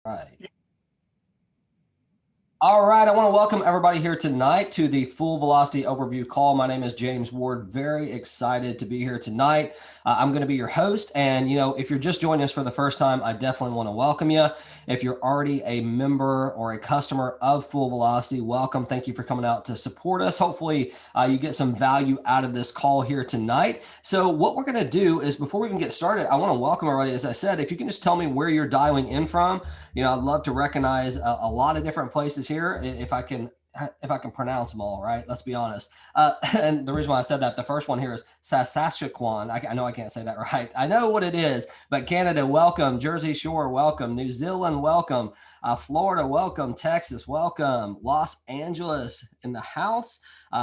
Right. All right, I want to welcome everybody here tonight to the Full Velocity Overview call. My name is James Ward. Very excited to be here tonight. I'm going to be your host. And, if you're just joining us for the first time, I definitely want to welcome you. If you're already a member or a customer of Full Velocity, welcome. Thank you for coming out to support us. Hopefully, you get some value out of this call here tonight. So, what we're going to do is before we even get started, I want to welcome everybody. As I said, if you can just tell me where you're dialing in from. I'd love to recognize a lot of different places here if I can pronounce them all right. Let's be honest. And the reason why I said that, the first one here is Saskatchewan. I know I can't say that right. I know what it is, but Canada, welcome. Jersey Shore, welcome. New Zealand, welcome. Florida, welcome. Texas, welcome. Los Angeles in the house.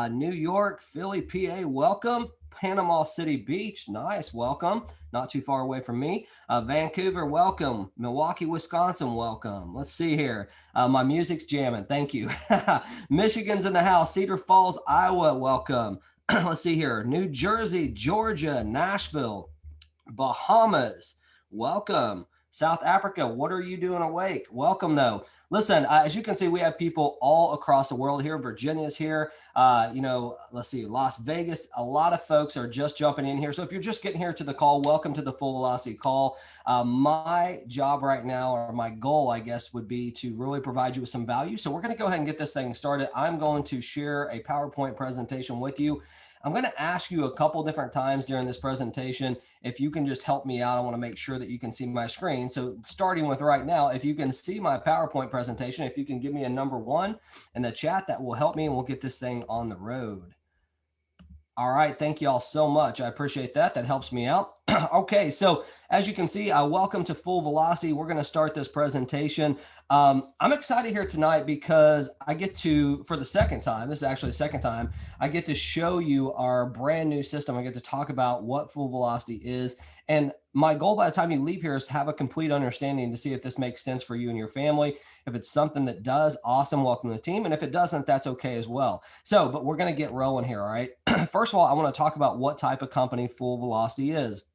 New York, Philly, PA, welcome. Panama City Beach, nice, welcome. Not too far away from me. Vancouver, welcome. Milwaukee, Wisconsin, welcome. Let's see here. My music's jamming. Thank you. Michigan's in the house. Cedar Falls, Iowa, welcome. Let's see here. New Jersey, Georgia, Nashville, Bahamas, welcome. South Africa, what are you doing awake? Welcome, though. Listen, as you can see, we have people all across the world here. Virginia's here. Let's see, Las Vegas. A lot of folks are just jumping in here. So if you're just getting here to the call, welcome to the Full Velocity call. My job right now, or my goal, I guess, would be to really provide you with some value. So we're going to go ahead and get this thing started. I'm going to share a PowerPoint presentation with you. I'm going to ask you a couple different times during this presentation if you can just help me out. I want to make sure that you can see my screen. So starting with right now, if you can see my PowerPoint presentation, if you can give me a number 1 in the chat, that will help me and we'll get this thing on the road. All right. Thank you all so much. I appreciate that. That helps me out. Okay. So as you can see, welcome to Full Velocity. We're going to start this presentation. I'm excited here tonight because I get to, for the second time, this is actually the second time, I get to show you our brand new system. I get to talk about what Full Velocity is. And my goal by the time you leave here is to have a complete understanding to see if this makes sense for you and your family. If it's something that does, awesome, welcome to the team. And if it doesn't, that's okay as well. So, but we're going to get rolling here, all right? First of all, I want to talk about what type of company Full Velocity is.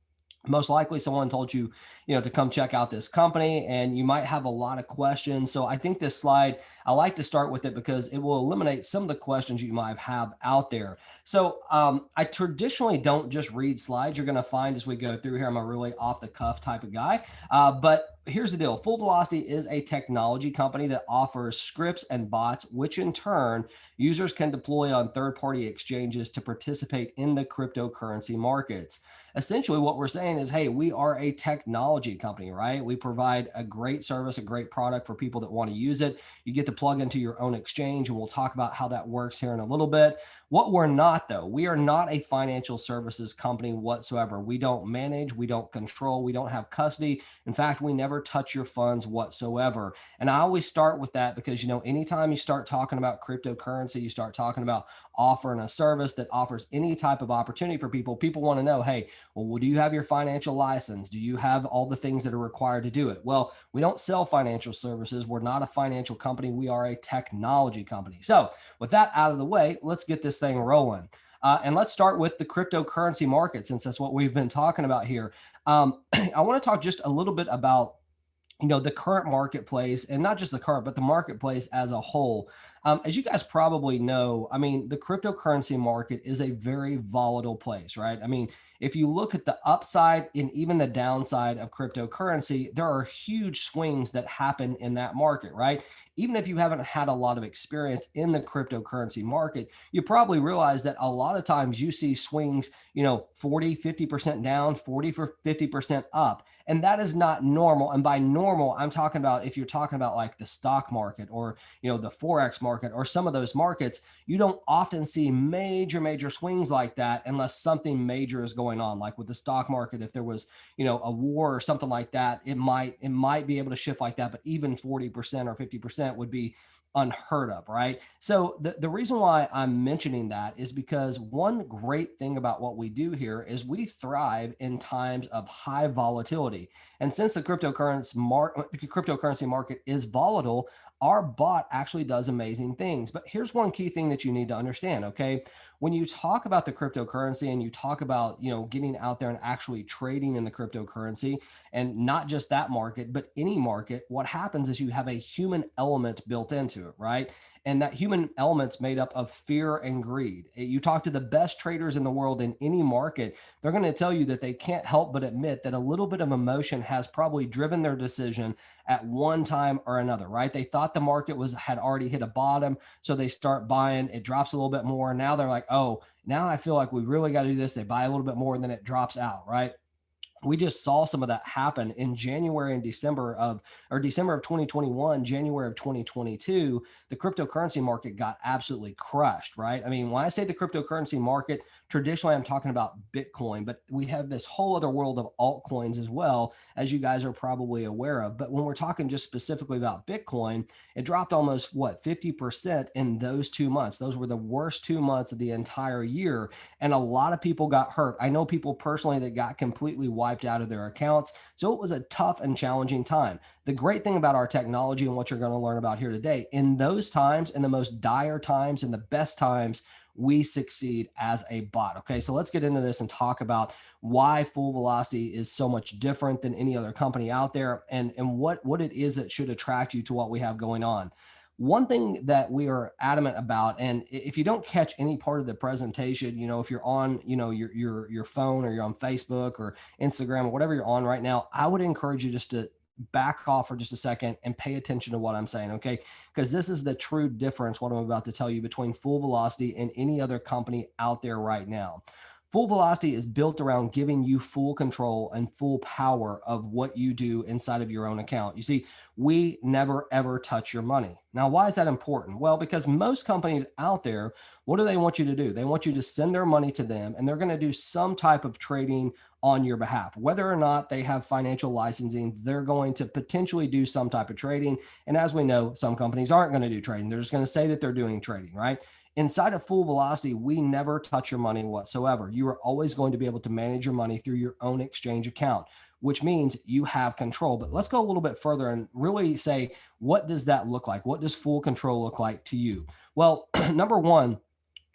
Most likely someone told you, to come check out this company and you might have a lot of questions. So I think this slide, I like to start with it because it will eliminate some of the questions you might have out there. So I traditionally don't just read slides. You're going to find as we go through here, I'm a really off the cuff type of guy. But here's the deal. Full Velocity is a technology company that offers scripts and bots, which in turn users can deploy on third-party exchanges to participate in the cryptocurrency markets. Essentially what we're saying is, hey, we are a technology company, right? We provide a great service, a great product for people that want to use it. You get to plug into your own exchange, and we'll talk about how that works here in a little bit. What we're not, though, we are not a financial services company whatsoever. We don't manage, we don't control, we don't have custody. In fact, we never touch your funds whatsoever. And I always start with that because, anytime you start talking about cryptocurrency, you start talking about offering a service that offers any type of opportunity for people. People want to know, hey, well, do you have your financial license? Do you have all the things that are required to do it? Well, we don't sell financial services. We're not a financial company. We are a technology company. So with that out of the way, let's get this thing rolling. And let's start with the cryptocurrency market, since that's what we've been talking about here. I want to talk just a little bit about the current marketplace, and not just the current, but the marketplace as a whole. As you guys probably know, the cryptocurrency market is a very volatile place, right? If you look at the upside and even the downside of cryptocurrency, there are huge swings that happen in that market, right? Even if you haven't had a lot of experience in the cryptocurrency market, you probably realize that a lot of times you see swings, 40, 50% down, 40 for 50% up. And that is not normal. And by normal, I'm talking about if you're talking about like the stock market or, the Forex market or some of those markets, you don't often see major swings like that unless something major is going on. Like with the stock market, if there was, a war or something like that, it might be able to shift like that. But even 40% or 50% would be unheard of, right? So the reason why I'm mentioning that is because one great thing about what we do here is we thrive in times of high volatility. And since the cryptocurrency market is volatile, our bot actually does amazing things. But here's one key thing that you need to understand, okay? when you talk about the cryptocurrency and you talk about, getting out there and actually trading in the cryptocurrency, and not just that market, but any market, what happens is you have a human element built into it, right? And that human element's made up of fear and greed. You talk to the best traders in the world in any market, they're going to tell you that they can't help but admit that a little bit of emotion has probably driven their decision at one time or another, right? They thought the market had already hit a bottom, so they start buying, it drops a little bit more. Now they're like, oh, now I feel like we really got to do this. They buy a little bit more and then it drops out, right? We just saw some of that happen in January and December of 2021, January of 2022. The cryptocurrency market got absolutely crushed, right? I mean, when I say the cryptocurrency market, traditionally I'm talking about Bitcoin, but we have this whole other world of altcoins as well, as you guys are probably aware of. But when we're talking just specifically about Bitcoin, it dropped almost 50% in those 2 months. Those were the worst 2 months of the entire year. And a lot of people got hurt. I know people personally that got completely wiped out of their accounts. So it was a tough and challenging time. The great thing about our technology and what you're going to learn about here today, in those times, in the most dire times, in the best times, we succeed as a bot. Okay, so let's get into this and talk about why Full Velocity is so much different than any other company out there, and what it is that should attract you to what we have going on. One thing that we are adamant about, and if you don't catch any part of the presentation, if you're on, your phone, or you're on Facebook or Instagram or whatever you're on right now, I would encourage you just to back off for just a second and pay attention to what I'm saying, okay? Because this is the true difference, what I'm about to tell you, between Full Velocity and any other company out there right now. Full Velocity is built around giving you full control and full power of what you do inside of your own account. You see, we never ever touch your money. Now, why is that important? Well, because most companies out there, what do they want you to do? They want you to send their money to them, and they're going to do some type of trading on your behalf. Whether or not they have financial licensing, they're going to potentially do some type of trading. And as we know, some companies aren't going to do trading. They're just going to say that they're doing trading, right? Inside of Full Velocity, we never touch your money whatsoever. You are always going to be able to manage your money through your own exchange account, which means you have control. But let's go a little bit further and really say, what does that look like? What does full control look like to you? Well, number one,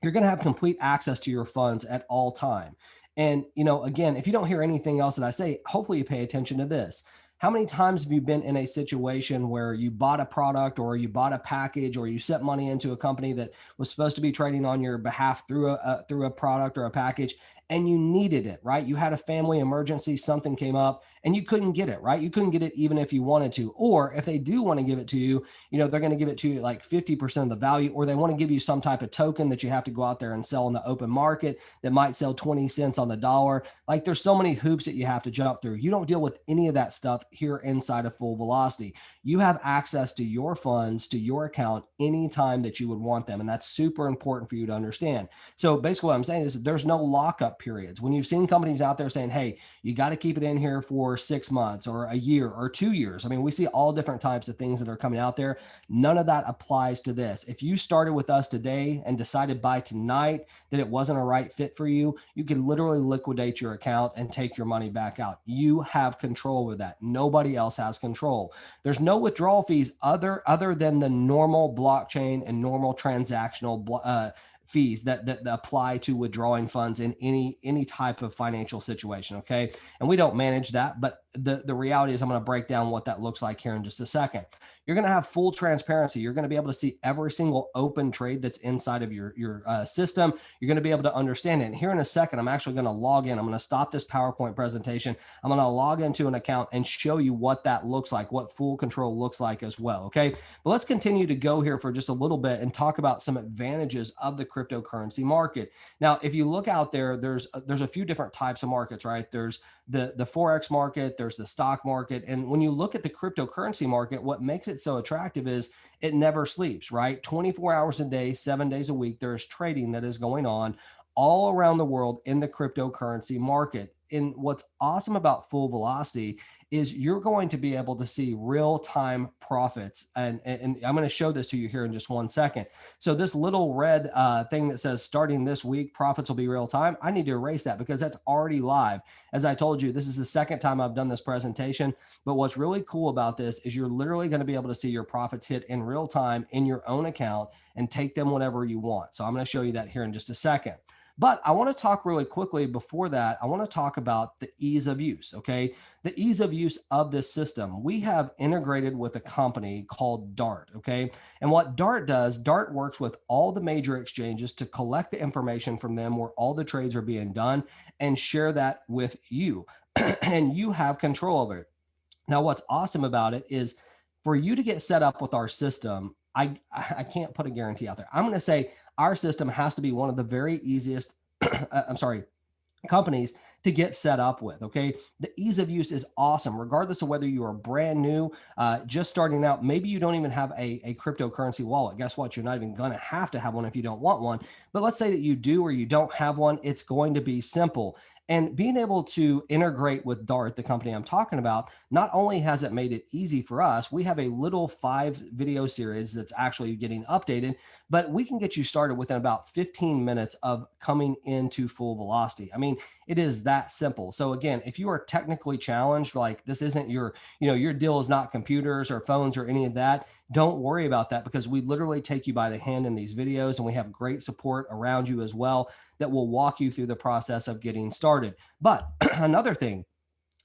you're going to have complete access to your funds at all time. And, again, if you don't hear anything else that I say, hopefully you pay attention to this. How many times have you been in a situation where you bought a product or you bought a package or you sent money into a company that was supposed to be trading on your behalf through a product or a package, and you needed it, right? You had a family emergency, something came up and you couldn't get it, right? You couldn't get it even if you wanted to. Or if they do want to give it to you, they're going to give it to you like 50% of the value, or they want to give you some type of token that you have to go out there and sell in the open market that might sell 20 cents on the dollar. Like, there's so many hoops that you have to jump through. You don't deal with any of that stuff here inside of Full Velocity. You have access to your funds, to your account anytime that you would want them. And that's super important for you to understand. So basically what I'm saying is there's no lockup periods. When you've seen companies out there saying, hey, you got to keep it in here for 6 months or a year or 2 years. I mean, we see all different types of things that are coming out there. None of that applies to this. If you started with us today and decided by tonight that it wasn't a right fit for you, you can literally liquidate your account and take your money back out. You have control with that. Nobody else has control. There's no withdrawal fees other than the normal blockchain and normal transactional fees that apply to withdrawing funds in any type of financial situation. Okay. And we don't manage that, but the reality is I'm going to break down what that looks like here in just a second. You're going to have full transparency. You're going to be able to see every single open trade that's inside of your system. You're going to be able to understand it. And here in a second, I'm actually going to log in. I'm going to stop this PowerPoint presentation. I'm going to log into an account and show you what that looks like, what full control looks like as well. Okay. But let's continue to go here for just a little bit and talk about some advantages of the cryptocurrency market. Now, if you look out there, there's a few different types of markets, right? There's the Forex market, there's the stock market. And when you look at the cryptocurrency market, what makes it so attractive is it never sleeps, right? 24 hours a day, 7 days a week, there's trading that is going on all around the world in the cryptocurrency market. in what's awesome about full velocity is you're going to be able to see real time profits. And I'm going to show this to you here in just 1 second. So this little red thing that says starting this week, profits will be real time. I need to erase that because that's already live. As I told you, this is the second time I've done this presentation. But what's really cool about this is you're literally going to be able to see your profits hit in real time in your own account and take them whenever you want. So I'm going to show you that here in just a second. But I want to talk really quickly before that. I want to talk about the ease of use. Okay. The ease of use of this system. We have integrated with a company called Dart. Okay. And what Dart does, Dart works with all the major exchanges to collect the information from them where all the trades are being done and share that with you. And you have control over it. Now, what's awesome about it is for you to get set up with our system, I can't put a guarantee out there. I'm going to say our system has to be one of the very easiest, I'm sorry, companies to get set up with. Okay. The ease of use is awesome, regardless of whether you are brand new, just starting out. Maybe you don't even have a cryptocurrency wallet. Guess what? You're not even going to have one if you don't want one. But let's say that you do or you don't have one. It's going to be simple. And being able to integrate with Dart, the company I'm talking about, not only has it made it easy for us, we have a little 5 video series that's actually getting updated, but we can get you started within about 15 minutes of coming into full velocity. I mean, it is that simple. So again, if you are technically challenged, like this isn't your, your deal is not computers or phones or any of that, don't worry about that because we literally take you by the hand in these videos and we have great support around you as well that will walk you through the process of getting started. But another thing,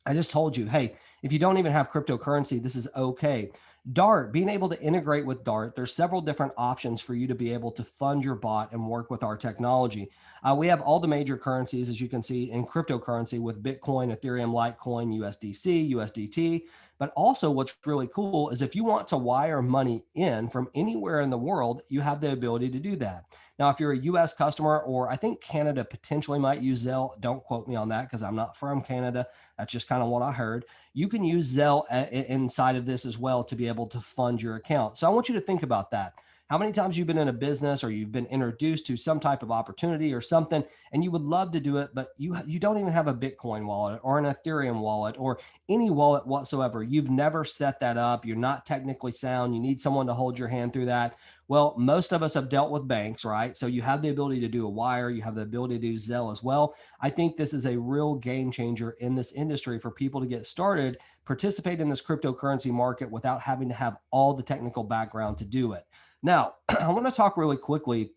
I just told you, hey, if you don't even have cryptocurrency, this is okay. Dart, being able to integrate with Dart, there's several different options for you to be able to fund your bot and work with our technology. We have all the major currencies, as you can see, in cryptocurrency with Bitcoin, Ethereum, Litecoin, USDC, USDT. But also, what's really cool is if you want to wire money in from anywhere in the world, you have the ability to do that. Now, if you're a US customer, or I think Canada potentially might use Zelle, don't quote me on that because I'm not from Canada. That's just kind of what I heard. You can use Zelle inside of this as well to be able to fund your account. So I want you to think about that. How many times you've been in a business or you've been introduced to some type of opportunity or something, and you would love to do it, but you don't even have a Bitcoin wallet or an Ethereum wallet or any wallet whatsoever. You've never set that up. You're not technically sound. You need someone to hold your hand through that. Well, most of us have dealt with banks, right? So you have the ability to do a wire, you have the ability to do Zelle as well. I think this is a real game changer in this industry for people to get started, participate in this cryptocurrency market without having to have all the technical background to do it. Now, I want to talk really quickly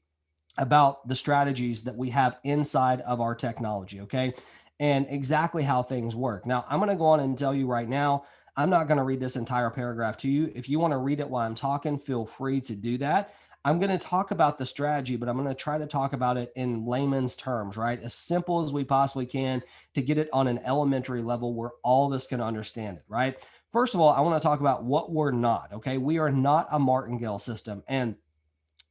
about the strategies that we have inside of our technology, okay? And exactly how things work. Now, I'm going to go on and tell you right now, I'm not going to read this entire paragraph to you. If you want to read it while I'm talking, feel free to do that. I'm going to talk about the strategy, but I'm going to try to talk about it in layman's terms, right? As simple as we possibly can to get it on an elementary level where all of us can understand it, right? First of all, I want to talk about what we're not, okay? We are not a martingale system. And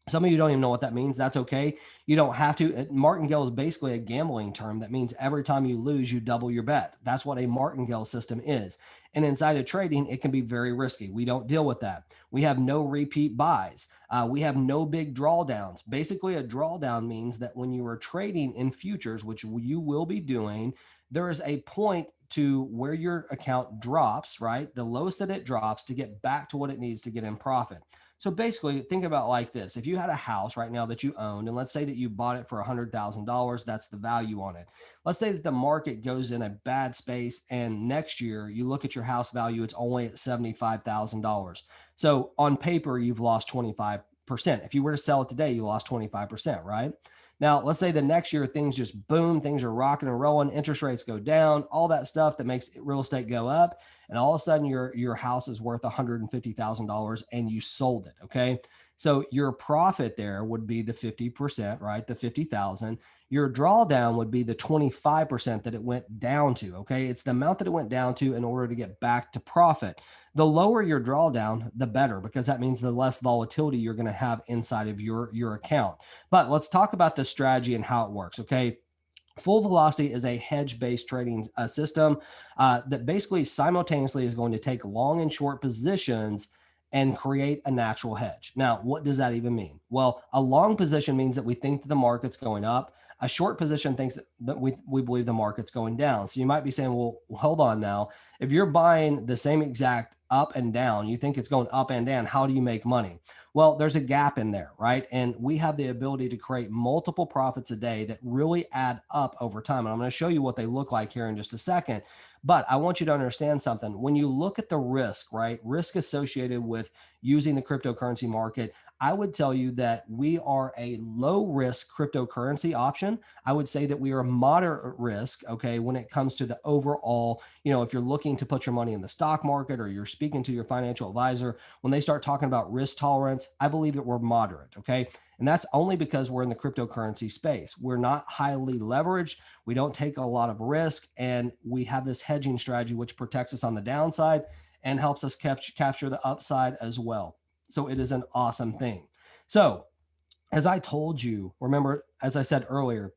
some of you don't even know what that means. That's okay. You don't have to. Martingale is basically a gambling term that means every time you lose, you double your bet. That's what a martingale system is. And inside of trading, it can be very risky. We don't deal with that. We have no repeat buys. We have no big drawdowns. Basically, a drawdown means that when you are trading in futures, which you will be doing, there is a point to where your account drops, right? The lowest that it drops to get back to what it needs to get in profit. So basically, think about it like this. If you had a house right now that you owned, and let's say that you bought it for $100,000, that's the value on it. Let's say that the market goes in a bad space, and next year you look at your house value, it's only at $75,000. So on paper, you've lost 25%. If you were to sell it today, you lost 25%, right? Now, let's say the next year things just boom, things are rocking and rolling, interest rates go down, all that stuff that makes real estate go up, and all of a sudden your house is worth $150,000 and you sold it. Okay. So your profit there would be the 50%, right? The 50,000. Your drawdown would be the 25% that it went down to. Okay. It's the amount that it went down to in order to get back to profit. The lower your drawdown, the better, because that means the less volatility you're going to have inside of your account. But let's talk about the strategy and how it works. Okay. Full velocity is a hedge-based trading system that basically simultaneously is going to take long and short positions and create a natural hedge. Now, what does that even mean? Well, a long position means that we think that the market's going up. A short position thinks that that we believe the market's going down. So you might be saying, well, hold on now. If you're buying the same exact up and down, you think it's going up and down, how do you make money? Well, there's a gap in there, right? And we have the ability to create multiple profits a day that really add up over time. And I'm going to show you what they look like here in just a second. But I want you to understand something. When you look at the risk, right, risk associated with using the cryptocurrency market, I would tell you that we are a low risk cryptocurrency option. I would say that we are moderate risk, okay, when it comes to the overall, if you're looking to put your money in the stock market or you're speaking to your financial advisor, when they start talking about risk tolerance, I believe that we're moderate, okay? And that's only because we're in the cryptocurrency space. We're not highly leveraged. We don't take a lot of risk. And we have this hedging strategy, which protects us on the downside and helps us capture the upside as well. So it is an awesome thing. So, as I told you, remember, as I said earlier,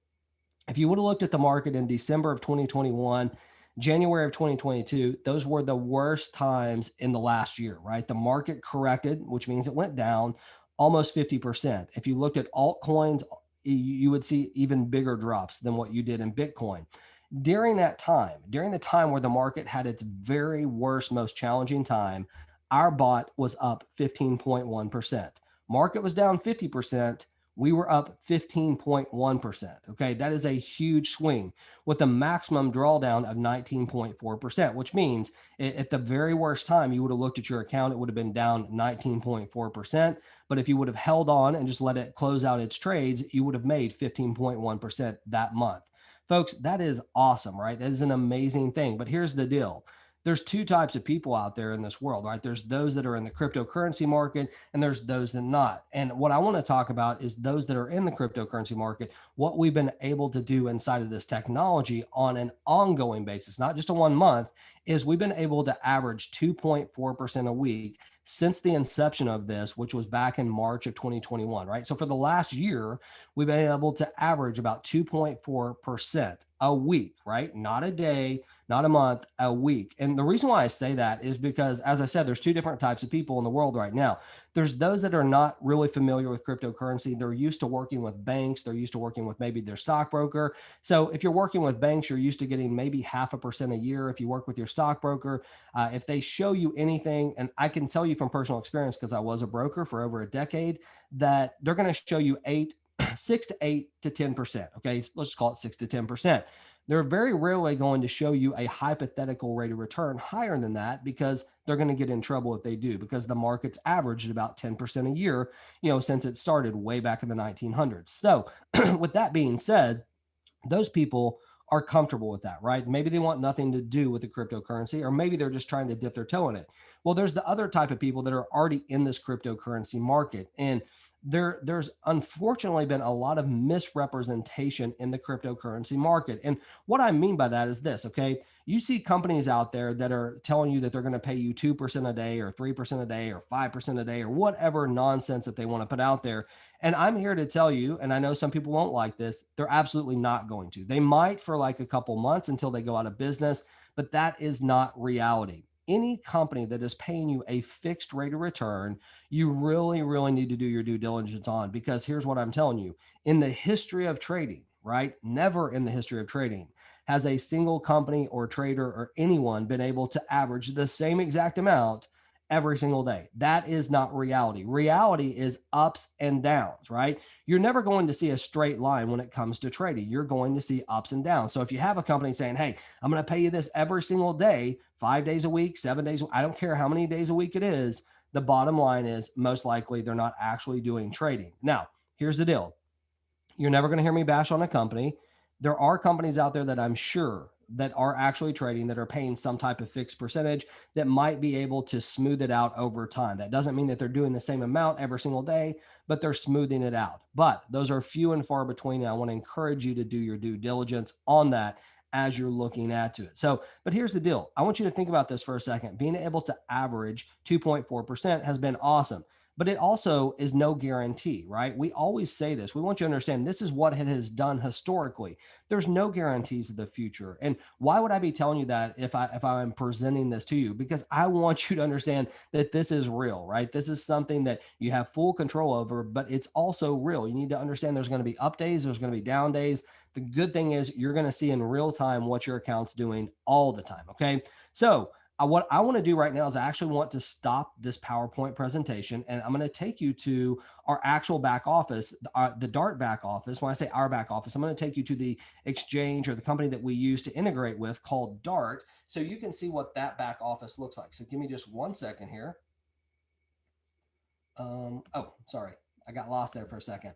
if you would have looked at the market in December of 2021, January of 2022, those were the worst times in the last year, right? The market corrected, which means it went down almost 50%. If you looked at altcoins, you would see even bigger drops than what you did in Bitcoin. During the time where the market had its very worst, most challenging time, our bot was up 15.1%. Market was down 50%. We were up 15.1%. Okay. That is a huge swing with a maximum drawdown of 19.4%, which means at the very worst time, you would have looked at your account, it would have been down 19.4%. But if you would have held on and just let it close out its trades, you would have made 15.1% that month. Folks, that is awesome, right? That is an amazing thing. But here's the deal. There's two types of people out there in this world, right? There's those that are in the cryptocurrency market and there's those that are not. And what I want to talk about is those that are in the cryptocurrency market, what we've been able to do inside of this technology on an ongoing basis, not just a 1 month, is we've been able to average 2.4% a week since the inception of this, which was back in March of 2021, right? So for the last year, we've been able to average about 2.4% a week, right? Not a day, not a month, a week. And the reason why I say that is because, as I said, there's two different types of people in the world right now. There's those that are not really familiar with cryptocurrency. They're used to working with banks. They're used to working with maybe their stockbroker. So if you're working with banks, you're used to getting maybe 0.5% a year. If you work with your stockbroker, if they show you anything, and I can tell you from personal experience, because I was a broker for over a decade, that they're going to show you 6 to 8 to 10%. Okay. Let's just call it 6 to 10%. They're very rarely going to show you a hypothetical rate of return higher than that, because they're going to get in trouble if they do, because the market's averaged about 10% a year, since it started way back in the 1900s. So with that being said, those people are comfortable with that, right? Maybe they want nothing to do with the cryptocurrency, or maybe they're just trying to dip their toe in it. Well, there's the other type of people that are already in this cryptocurrency market. And there's unfortunately been a lot of misrepresentation in the cryptocurrency market. And what I mean by that is this, okay? You see companies out there that are telling you that they're going to pay you 2% a day or 3% a day or 5% a day or whatever nonsense that they want to put out there. And I'm here to tell you, and I know some people won't like this, they're absolutely not going to. They might for like a couple months until they go out of business, but that is not reality. Any company that is paying you a fixed rate of return, you really, really need to do your due diligence on, because here's what I'm telling you. In the history of trading, right? Never in the history of trading has a single company or trader or anyone been able to average the same exact amount every single day. That is not reality. Reality is ups and downs, right? You're never going to see a straight line when it comes to trading. You're going to see ups and downs. So if you have a company saying, hey, I'm going to pay you this every single day, 5 days a week, 7 days, I don't care how many days a week it is, the bottom line is most likely they're not actually doing trading. Now, here's the deal. You're never going to hear me bash on a company. There are companies out there that I'm sure that are actually trading that are paying some type of fixed percentage that might be able to smooth it out over time. That doesn't mean that they're doing the same amount every single day, but they're smoothing it out. But those are few and far between. And I want to encourage you to do your due diligence on that as you're looking at it. So, but here's the deal. I want you to think about this for a second. Being able to average 2.4% has been awesome. but it also is no guarantee, right? We always say this. We want you to understand this is what it has done historically. There's no guarantees of the future. And why would I be telling you that if I'm presenting this to you? Because I want you to understand that this is real, right? This is something that you have full control over, but it's also real. You need to understand there's going to be up days, there's going to be down days. The good thing is you're going to see in real time what your account's doing all the time. Okay. So what I want to do right now is I actually want to stop this PowerPoint presentation and I'm going to take you to our actual back office, the Dart back office. When I say our back office, I'm going to take you to the exchange or the company that we use to integrate with called Dart. So you can see what that back office looks like. So give me just 1 second here. Oh, sorry. I got lost there for a second.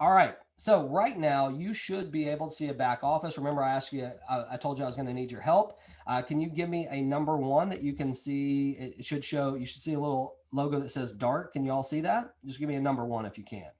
All right. So right now you should be able to see a back office. Remember, I asked you, I told you I was going to need your help. Can you give me a number one that you can see? It should show, you should see a little logo that says Dart. Can you all see that? Just give me a number one if you can.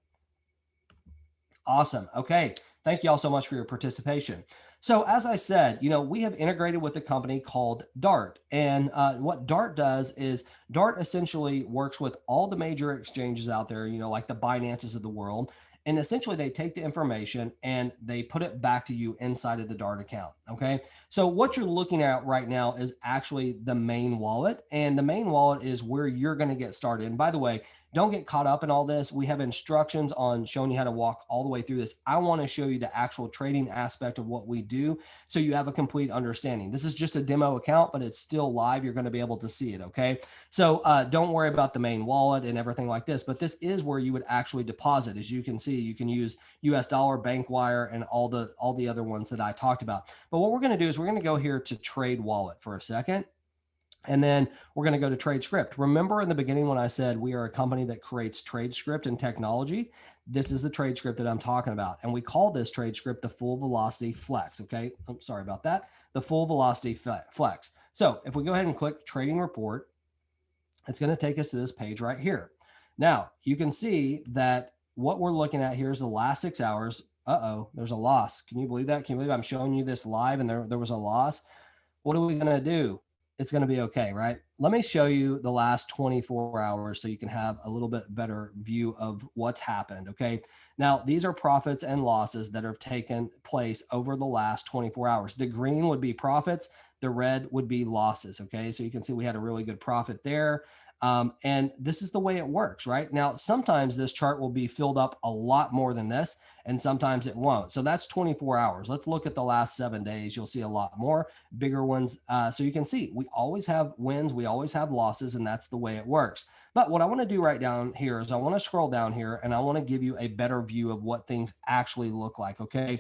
Awesome. Okay. Thank you all so much for your participation. So as I said, we have integrated with a company called Dart. And what Dart does is Dart essentially works with all the major exchanges out there, like the Binances of the world. And essentially they take the information and they put it back to you inside of the Dart account. Okay. So what you're looking at right now is actually the main wallet. And the main wallet is where you're going to get started. And by the way, don't get caught up in all this. We have instructions on showing you how to walk all the way through this. I want to show you the actual trading aspect of what we do so you have a complete understanding. This is just a demo account, but it's still live. You're going to be able to see it, okay? So don't worry about the main wallet and everything like this, but this is where you would actually deposit. As you can see, you can use US dollar, bank wire, and all the other ones that I talked about. But what we're going to do is we're going to go here to Trade Wallet for a second. And then we're going to go to trade script. Remember in the beginning when I said we are a company that creates trade script and technology? This is the trade script that I'm talking about. And we call this trade script the full velocity flex. Okay. I'm sorry about that. The full velocity flex. So if we go ahead and click trading report, it's going to take us to this page right here. Now you can see that what we're looking at here is the last 6 hours. Uh-oh, there's a loss. Can you believe that? Can you believe I'm showing you this live and there was a loss? What are we going to do? It's going to be okay, right? Let me show you the last 24 hours so you can have a little bit better view of what's happened, okay? Now, these are profits and losses that have taken place over the last 24 hours. The green would be profits, the red would be losses, okay? So you can see we had a really good profit there. And this is the way it works, right? Now, sometimes this chart will be filled up a lot more than this, and sometimes it won't. So that's 24 hours. Let's look at the last 7 days. You'll see a lot more bigger ones. So you can see we always have wins, we always have losses, and that's the way it works. But what I want to do right down here is I want to scroll down here and I want to give you a better view of what things actually look like, okay?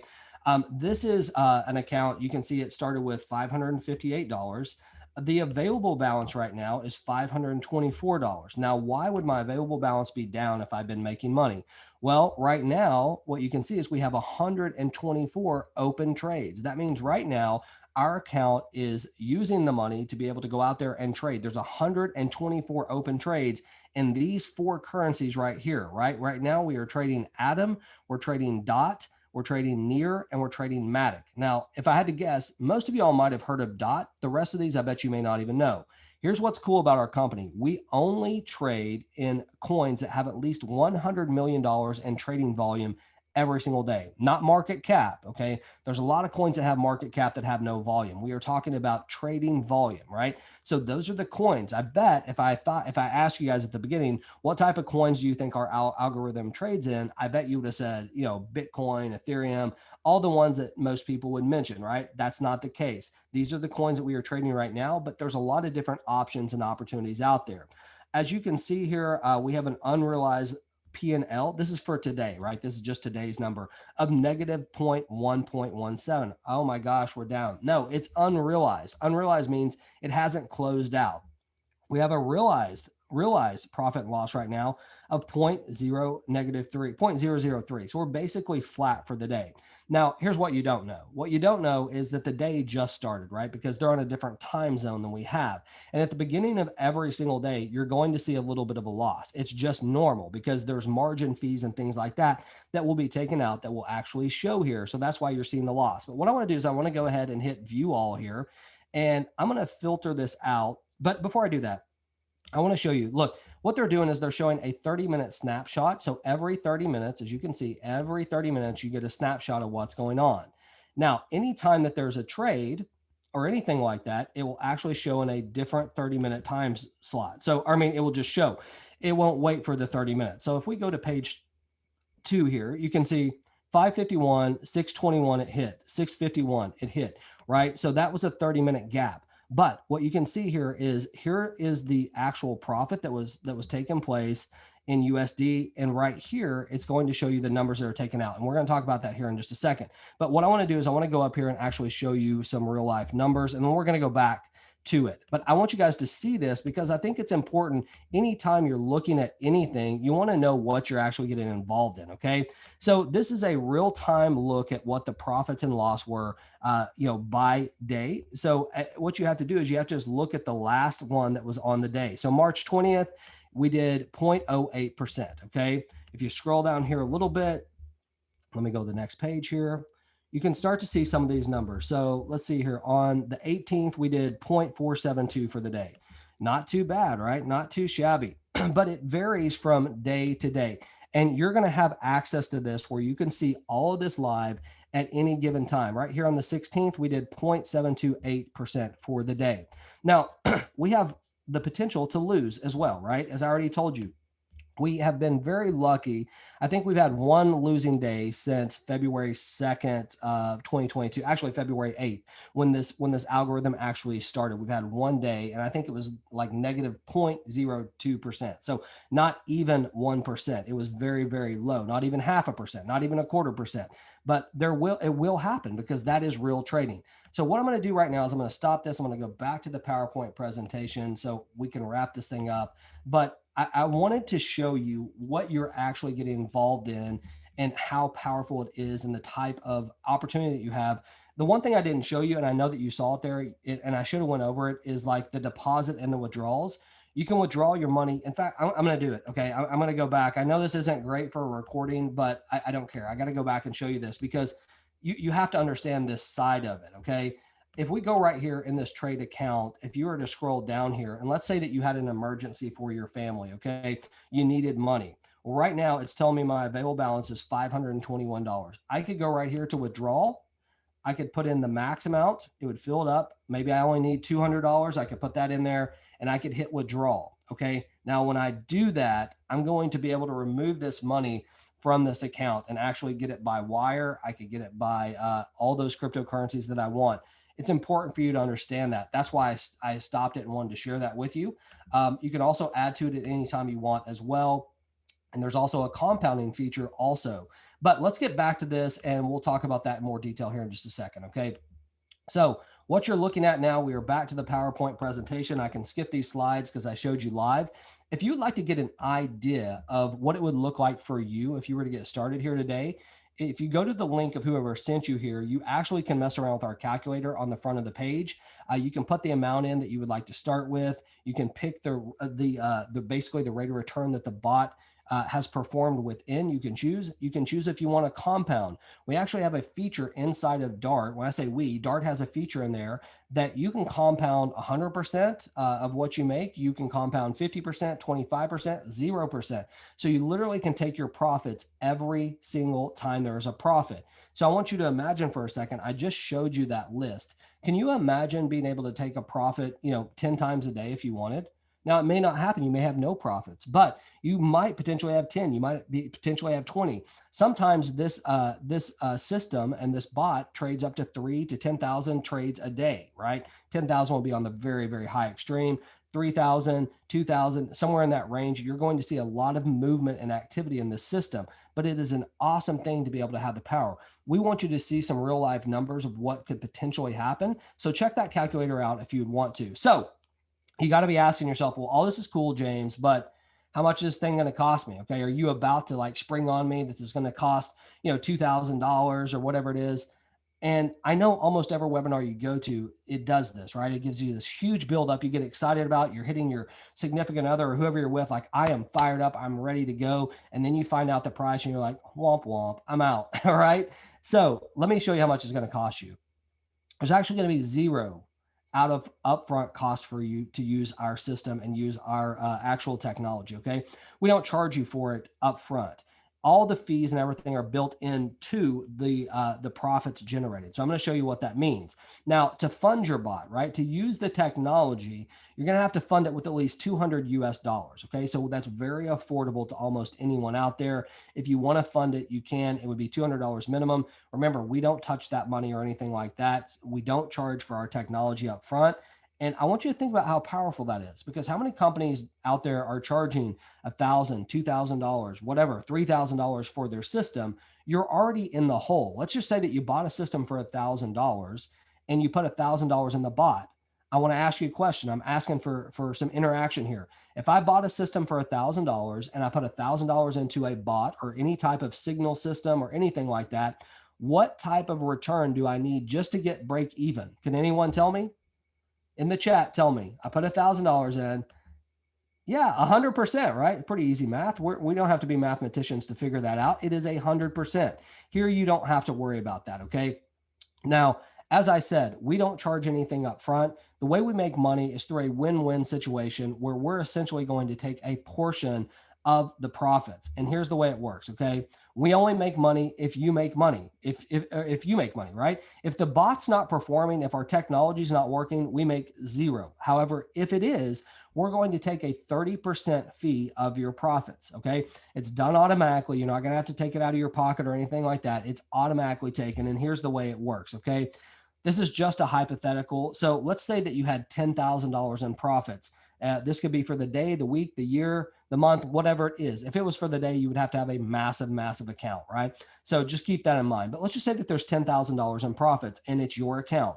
This is an account. You can see it started with $558. The available balance right now is $524. Now, why would my available balance be down if I've been making money? Well, right now, what you can see is we have 124 open trades. That means right now, our account is using the money to be able to go out there and trade. There's 124 open trades in these four currencies right here, right? Right now, we are trading Atom, we're trading DOT, we're trading Near, and we're trading Matic. Now, if I had to guess, most of y'all might have heard of DOT. The rest of these, I bet you may not even know. Here's what's cool about our company. We only trade in coins that have at least $100 million in trading volume every single day, not market cap. Okay. There's a lot of coins that have market cap that have no volume. We are talking about trading volume, right? So those are the coins. I bet if I asked you guys at the beginning, what type of coins do you think our algorithm trades in? I bet you would have said, Bitcoin, Ethereum, all the ones that most people would mention, right? That's not the case. These are the coins that we are trading right now, but there's a lot of different options and opportunities out there. As you can see here, we have an unrealized P&L. This is for today, right? This is just today's number of negative 0.1.17. Oh my gosh, we're down. No, it's unrealized. Unrealized means it hasn't closed out. We have a realized profit and loss right now of negative 0.003. So we're basically flat for the day. Now, here's what you don't know. What you don't know is that the day just started, right? Because they're on a different time zone than we have. And at the beginning of every single day, you're going to see a little bit of a loss. It's just normal because there's margin fees and things like that that will be taken out that will actually show here. So that's why you're seeing the loss. But what I want to do is I want to go ahead and hit view all here. And I'm going to filter this out. But before I do that, I want to show you, look, what they're doing is they're showing a 30-minute snapshot. So every 30 minutes, as you can see, every 30 minutes, you get a snapshot of what's going on. Now, anytime that there's a trade or anything like that, it will actually show in a different 30-minute time slot. So, I mean, it will just show. It won't wait for the 30 minutes. So if we go to page 2 here, you can see 551, 621, it hit, 651, it hit, right? So that was a 30-minute gap. But what you can see here is the actual profit that was taking place in USD. And right here, it's going to show you the numbers that are taken out. And we're going to talk about that here in just a second. But what I want to do is I want to go up here and actually show you some real life numbers. And then we're going to go back to it. But I want you guys to see this because I think it's important. Anytime you're looking at anything, you want to know what you're actually getting involved in. Okay. So this is a real time look at what the profits and loss were, by day. So what you have to do is you have to just look at the last one that was on the day. So March 20th, we did 0.08%. Okay. If you scroll down here a little bit, let me go to the next page here. You can start to see some of these numbers. So let's see here. On the 18th, we did 0.472 for the day. Not too bad, right? Not too shabby, but it varies from day to day. And you're going to have access to this where you can see all of this live at any given time. Right here on the 16th, we did 0.728% for the day. Now, we have the potential to lose as well, right? As I already told you, we have been very lucky. I think we've had one losing day since February 2nd of 2022, actually February 8th, when this algorithm actually started. We've had one day, and I think it was like negative 0.02%. So not even 1%. It was very, very low, not even 0.5%, not even 0.25%. But it will happen because that is real trading. So what I'm going to do right now is I'm going to stop this. I'm going to go back to the PowerPoint presentation so we can wrap this thing up. But I wanted to show you what you're actually getting involved in and how powerful it is and the type of opportunity that you have. The one thing I didn't show you, and I know that you saw it there, and I should have went over it, is like the deposit and the withdrawals. You can withdraw your money. In fact, I'm going to do it. Okay. I'm going to go back. I know this isn't great for a recording, but I don't care. I got to go back and show you this because you have to understand this side of it. Okay. If we go right here in this trade account, if you were to scroll down here, and let's say that you had an emergency for your family, okay, you needed money. Well, right now it's telling me my available balance is $521. I could go right here to withdraw. I could put in the max amount. It would fill it up. Maybe I only need $200. I could put that in there and I could hit withdraw. Okay. Now, when I do that, I'm going to be able to remove this money from this account and actually get it by wire. I could get it by all those cryptocurrencies that I want. It's important for you to understand that. That's why I stopped it and wanted to share that with you. You can also add to it at any time you want as well. And there's also a compounding feature also. But let's get back to this and we'll talk about that in more detail here in just a second. Okay. So what you're looking at now, we are back to the PowerPoint presentation. I can skip these slides because I showed you live. If you would like to get an idea of what it would look like for you if you were to get started here today, if you go to the link of whoever sent you here, you actually can mess around with our calculator on the front of the page. You can put the amount in that you would like to start with. You can pick the basically the rate of return that the bot has performed within. You can choose if you want to compound. We actually have a feature inside of Dart. When I say we, Dart has a feature in there that you can compound 100% of what you make. You can compound 50%, 25%, 0%. So you literally can take your profits every single time there is a profit. So I want you to imagine for a second, I just showed you that list. Can you imagine being able to take a profit, 10 times a day if you wanted? Now, it may not happen. You may have no profits, but you might potentially have 10. You might potentially have 20. Sometimes this system and this bot trades up to 3 to 10,000 trades a day, right? 10,000 will be on the very, very high extreme. 3,000, 2,000, somewhere in that range. You're going to see a lot of movement and activity in this system, but it is an awesome thing to be able to have the power. We want you to see some real life numbers of what could potentially happen. So check that calculator out if you'd want to. So you got to be asking yourself, well, all this is cool, James, but how much is this thing going to cost me? Okay. Are you about to like spring on me that this is going to cost, $2,000 or whatever it is? And I know almost every webinar you go to, it does this, right? It gives you this huge buildup. You get excited about, you're hitting your significant other or whoever you're with. Like, I am fired up. I'm ready to go. And then you find out the price and you're like, womp, womp, I'm out. All right. So let me show you how much it's going to cost you. There's actually going to be zero out of upfront cost for you to use our system and use our actual technology. Okay. We don't charge you for it upfront. All the fees and everything are built into the profits generated. So I'm going to show you what that means. Now, to fund your bot, right? To use the technology, you're going to have to fund it with at least 200 US dollars. Okay. So that's very affordable to almost anyone out there. If you want to fund it, you can. It would be $200 minimum. Remember, we don't touch that money or anything like that. We don't charge for our technology up front. And I want you to think about how powerful that is, because how many companies out there are charging $1,000, $2,000, whatever, $3,000 for their system? You're already in the hole. Let's just say that you bought a system for $1,000 and you put $1,000 in the bot. I want to ask you a question. I'm asking for some interaction here. If I bought a system for $1,000 and I put $1,000 into a bot or any type of signal system or anything like that, what type of return do I need just to get break even? Can anyone tell me? In the chat, tell me. I put $1,000 in. Yeah, 100%, right? Pretty easy math. We don't have to be mathematicians to figure that out. It is 100%. Here, you don't have to worry about that, okay? Now, as I said, we don't charge anything up front. The way we make money is through a win-win situation where we're essentially going to take a portion of the profits. And here's the way it works, okay? We only make money if you make money. If you make money, right? If the bot's not performing, if our technology is not working, we make zero. However, if it is, we're going to take a 30% fee of your profits, okay? It's done automatically. You're not going to have to take it out of your pocket or anything like that. It's automatically taken. And here's the way it works, okay? This is just a hypothetical. So let's say that you had $10,000 in profits. This could be for the day, the week, the year, the month, whatever it is. If it was for the day, you would have to have a massive, massive account, right? So just keep that in mind. But let's just say that there's $10,000 in profits and it's your account.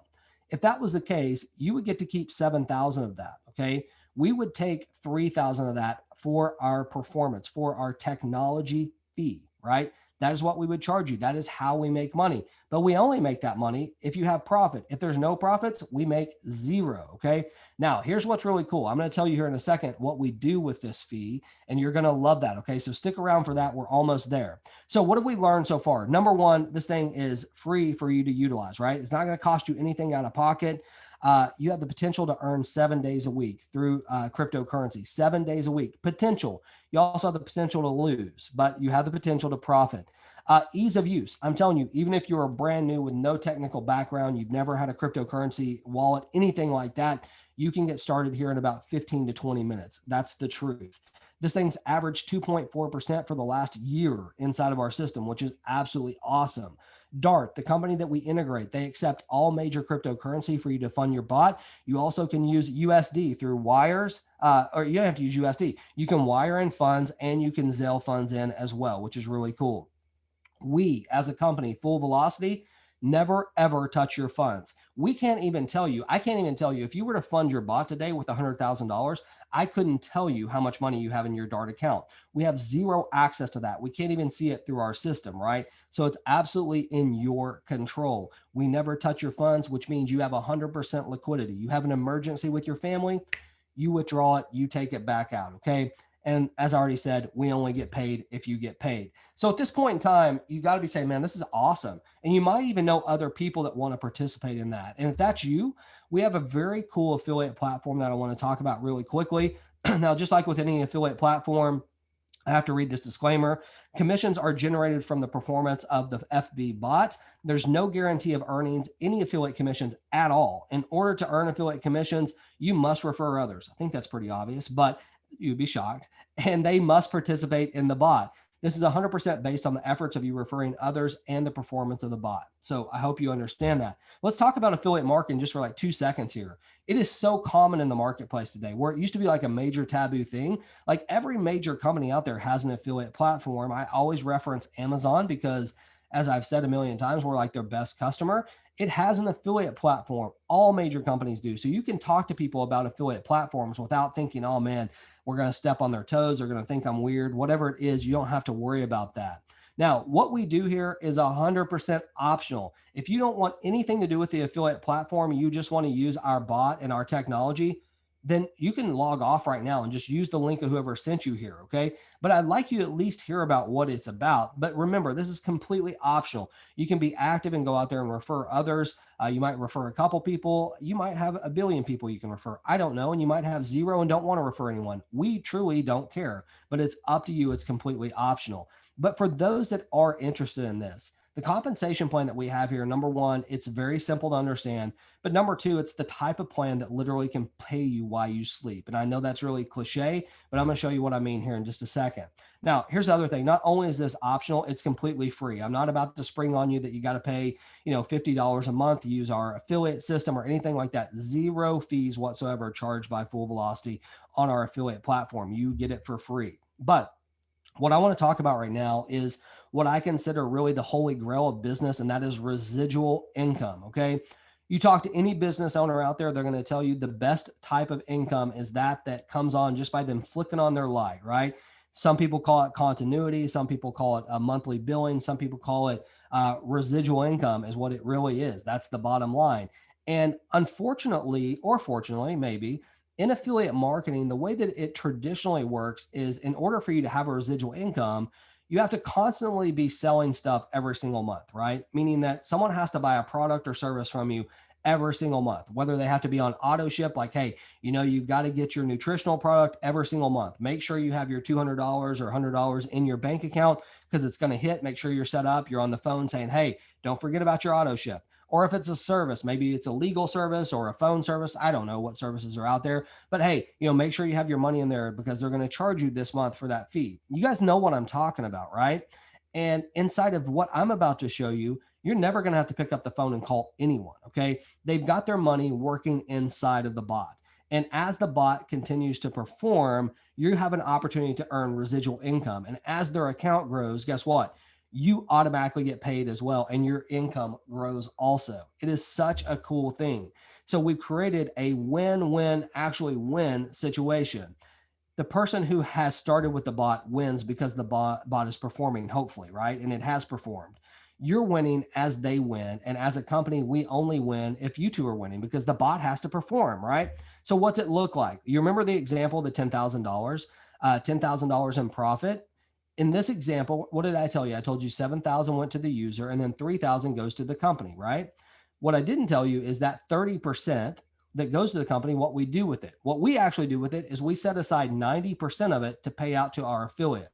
If that was the case, you would get to keep 7,000 of that, okay? We would take 3,000 of that for our performance, for our technology fee, right? That is what we would charge you. That is how we make money. But we only make that money if you have profit. If there's no profits, we make zero. Okay. Now, here's what's really cool. I'm going to tell you here in a second what we do with this fee, and you're going to love that. Okay. So stick around for that. We're almost there. So, what have we learned so far? Number one, this thing is free for you to utilize, right? It's not going to cost you anything out of pocket. You have the potential to earn 7 days a week through cryptocurrency, 7 days a week potential. You also have the potential to lose, but you have the potential to profit. Ease of use. I'm telling you, even if you're brand new with no technical background, you've never had a cryptocurrency wallet, anything like that, you can get started here in about 15 to 20 minutes. That's the truth. This thing's averaged 2.4% for the last year inside of our system, which is absolutely awesome. Dart, the company that we integrate, they accept all major cryptocurrency for you to fund your bot. You also can use USD through wires, or you don't have to use USD. You can wire in funds and you can Zelle funds in as well, which is really cool. We, as a company, Full Velocity, never ever touch your funds. We can't even tell you, I can't even tell you, if you were to fund your bot today with $100,000, I couldn't tell you how much money you have in your Dart account. We have zero access to that. We can't even see it through our system, right? So it's absolutely in your control. We never touch your funds, which means you have 100% liquidity. You have an emergency with your family, you withdraw it, you take it back out, okay? And as I already said, we only get paid if you get paid. So at this point in time, you got to be saying, man, this is awesome. And you might even know other people that want to participate in that. And if that's you, we have a very cool affiliate platform that I want to talk about really quickly. Now, just like with any affiliate platform, I have to read this disclaimer. Commissions are generated from the performance of the FB bot. There's no guarantee of earnings, any affiliate commissions at all. In order to earn affiliate commissions, you must refer others. I think that's pretty obvious, but you'd be shocked. And they must participate in the bot. This is 100% based on the efforts of you referring others and the performance of the bot. So I hope you understand that. Let's talk about affiliate marketing just for like 2 seconds here. It is so common in the marketplace today, where it used to be like a major taboo thing. Like every major company out there has an affiliate platform. I always reference Amazon because, as I've said a million times, we're like their best customer. It has an affiliate platform. All major companies do. So you can talk to people about affiliate platforms without thinking, oh man, we're going to step on their toes. They're going to think I'm weird. Whatever it is, you don't have to worry about that. Now, what we do here is 100% optional. If you don't want anything to do with the affiliate platform, you just want to use our bot and our technology, then you can log off right now and just use the link of whoever sent you here. Okay. But I'd like you to at least hear about what it's about. But remember, this is completely optional. You can be active and go out there and refer others. You might refer a couple people. You might have a billion people you can refer. I don't know. And you might have zero and don't want to refer anyone. We truly don't care, but it's up to you. It's completely optional. But for those that are interested in this, the compensation plan that we have here, number one, it's very simple to understand. But number two, it's the type of plan that literally can pay you while you sleep. And I know that's really cliche, but I'm going to show you what I mean here in just a second. Now, here's the other thing. Not only is this optional, it's completely free. I'm not about to spring on you that you got to pay, $50 a month to use our affiliate system or anything like that. Zero fees whatsoever charged by Full Velocity on our affiliate platform. You get it for free. But what I want to talk about right now is what I consider really the holy grail of business, and that is residual income. Okay. You talk to any business owner out there, they're going to tell you the best type of income is that comes on just by them flicking on their light, right? Some people call it continuity. Some people call it a monthly billing. Some people call it residual income is what it really is. That's the bottom line. And unfortunately, or fortunately, maybe, in affiliate marketing, the way that it traditionally works is in order for you to have a residual income, you have to constantly be selling stuff every single month, right? Meaning that someone has to buy a product or service from you every single month, whether they have to be on auto ship, like, hey, you've got to get your nutritional product every single month. Make sure you have your $200 or $100 in your bank account because it's going to hit. Make sure you're set up. You're on the phone saying, hey, don't forget about your auto ship. Or if it's a service, maybe it's a legal service or a phone service. I don't know what services are out there, but hey, make sure you have your money in there because they're going to charge you this month for that fee. You guys know what I'm talking about, right? And inside of what I'm about to show you, you're never going to have to pick up the phone and call anyone. Okay. They've got their money working inside of the bot. And as the bot continues to perform, you have an opportunity to earn residual income. And as their account grows, guess what? You automatically get paid as well, and your income grows also. It is such a cool thing. So we've created a win-win, actually win situation. The person who has started with the bot wins because the bot is performing, hopefully, right? And it has performed. You're winning as they win. And as a company, we only win if you two are winning because the bot has to perform, right? So what's it look like? You remember the example, the $10,000, $10,000 in profit. In this example, what did I tell you? I told you 7,000 went to the user and then 3,000 goes to the company, right? What I didn't tell you is that 30% that goes to the company, what we do with it. What we actually do with it is we set aside 90% of it to pay out to our affiliates.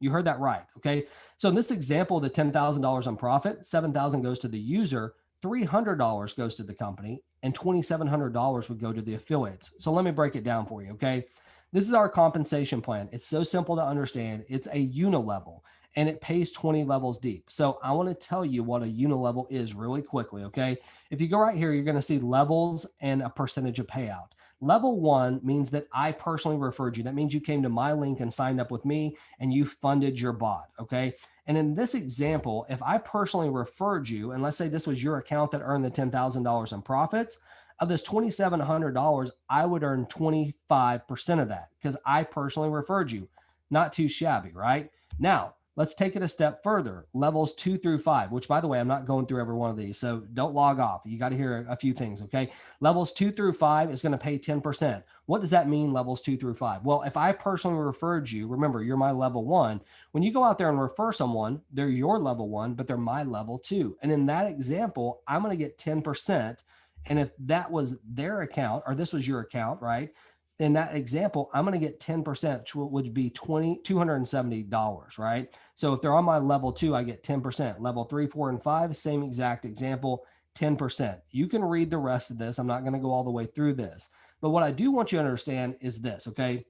You heard that right. Okay. So in this example, the $10,000 on profit, 7,000 goes to the user, $300 goes to the company, and $2,700 would go to the affiliates. So let me break it down for you. Okay. This is our compensation plan. It's so simple to understand. It's a unilevel and it pays 20 levels deep. So I want to tell you what a unilevel is really quickly. Okay. If you go right here, you're going to see levels and a percentage of payout. Level one means that I personally referred you. That means you came to my link and signed up with me and you funded your bot. Okay. And in this example, if I personally referred you, and let's say this was your account that earned the $10,000 in profits, of this $2,700, I would earn 25% of that because I personally referred you. Not too shabby, right? Now, let's take it a step further. Levels 2 through 5, which by the way, I'm not going through every one of these. So don't log off. You got to hear a few things. Okay. Levels 2 through 5 is going to pay 10%. What does that mean? Levels 2 through 5. Well, if I personally referred you, remember you're my level 1. When you go out there and refer someone, they're your level 1, but they're my level 2. And in that example, I'm going to get 10%. And if that was their account, or this was your account, right? In that example, I'm going to get 10%, which would be $270, right? So if they're on my level 2, I get 10%. Level 3, 4, and 5, same exact example, 10%. You can read the rest of this. I'm not going to go all the way through this. But what I do want you to understand is this, okay?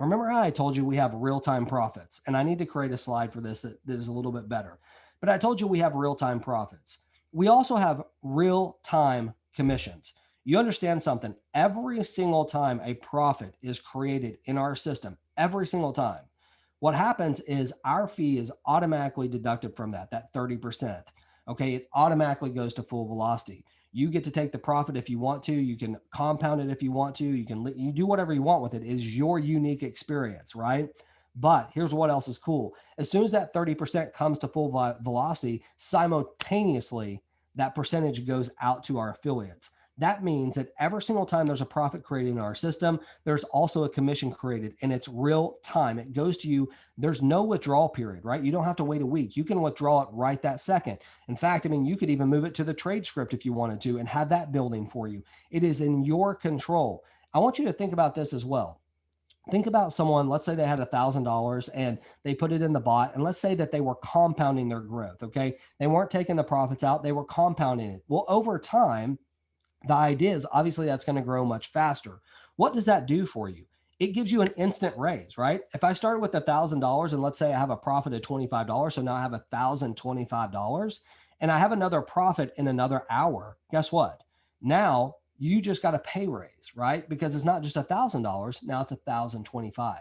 Remember how I told you we have real-time profits? And I need to create a slide for this that is a little bit better. But I told you we have real-time profits. We also have real-time commissions. You understand something. Every single time a profit is created in our system, every single time, what happens is our fee is automatically deducted from that 30%. Okay. It automatically goes to Full Velocity. You get to take the profit if you want to. You can compound it if you want to. You do whatever you want with it. It is your unique experience, right? But here's what else is cool. As soon as that 30% comes to Full Velocity, simultaneously, that percentage goes out to our affiliates. That means that every single time there's a profit created in our system, there's also a commission created, and it's real time. It goes to you. There's no withdrawal period, right? You don't have to wait a week. You can withdraw it right that second. In fact, I mean, you could even move it to the trade script if you wanted to and have that building for you. It is in your control. I want you to think about this as well. Think about someone, let's say they had $1,000 and they put it in the bot, and let's say that they were compounding their growth. Okay. They weren't taking the profits out, they were compounding it. Well, over time, the idea is obviously that's going to grow much faster. What does that do for you? It gives you an instant raise, right? If I started with $1,000 and let's say I have a profit of $25, so now I have $1,025 and I have another profit in another hour, guess what? Now you just got a pay raise, right? Because it's not just $1,000, now it's 1,025.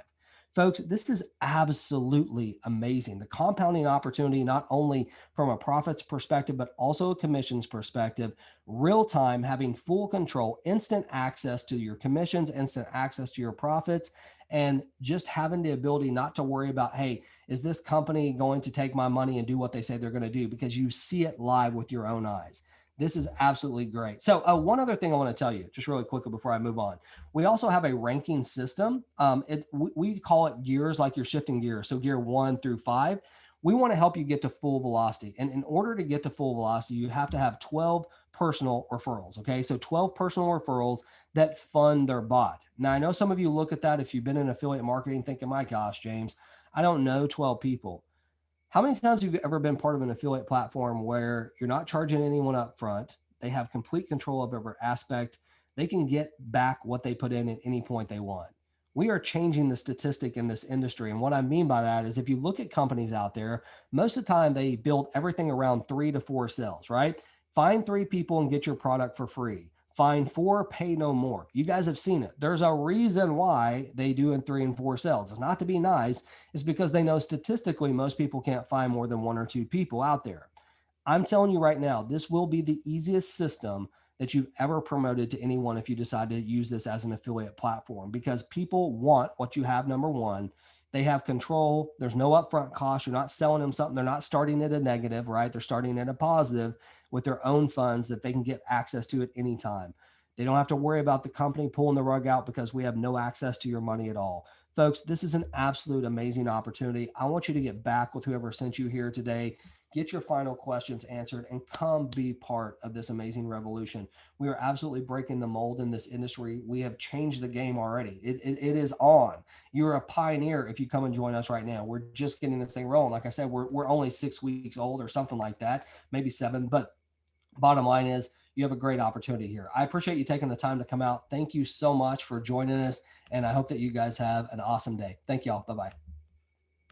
Folks, this is absolutely amazing. The compounding opportunity, not only from a profits perspective, but also a commissions perspective, real time, having full control, instant access to your commissions, instant access to your profits, and just having the ability not to worry about, hey, is this company going to take my money and do what they say they're going to do? Because you see it live with your own eyes. This is absolutely great. So, one other thing I want to tell you, just really quickly before I move on, we also have a ranking system. We call it gears, like you're shifting gears. So, gear 1 through 5. We want to help you get to full velocity. And in order to get to full velocity, you have to have 12 personal referrals. Okay. So 12 personal referrals that fund their bot. Now, I know some of you look at that if you've been in affiliate marketing thinking, my gosh, James, I don't know 12 people. How many times have you ever been part of an affiliate platform where you're not charging anyone up front? They have complete control of every aspect. They can get back what they put in at any point they want. We are changing the statistic in this industry. And what I mean by that is if you look at companies out there, most of the time they build everything around 3 to 4 sales, right? Find 3 people and get your product for free. Find 4, pay no more. You guys have seen it. There's a reason why they do in 3 and 4 sales. It's not to be nice. It's because they know statistically most people can't find more than 1 or 2 people out there. I'm telling you right now, this will be the easiest system that you've ever promoted to anyone if you decide to use this as an affiliate platform, because people want what you have. Number one, they have control. There's no upfront cost. You're not selling them something. They're not starting at a negative, right? They're starting at a positive with their own funds that they can get access to at any time. They don't have to worry about the company pulling the rug out because we have no access to your money at all. Folks, this is an absolute amazing opportunity. I want you to get back with whoever sent you here today, get your final questions answered, and come be part of this amazing revolution. We are absolutely breaking the mold in this industry. We have changed the game already. It is on. You're a pioneer if you come and join us right now. We're just getting this thing rolling. Like I said, we're only 6 weeks old or something like that, maybe 7. But bottom line is, you have a great opportunity here. I appreciate you taking the time to come out. Thank you so much for joining us. And I hope that you guys have an awesome day. Thank y'all. Bye-bye.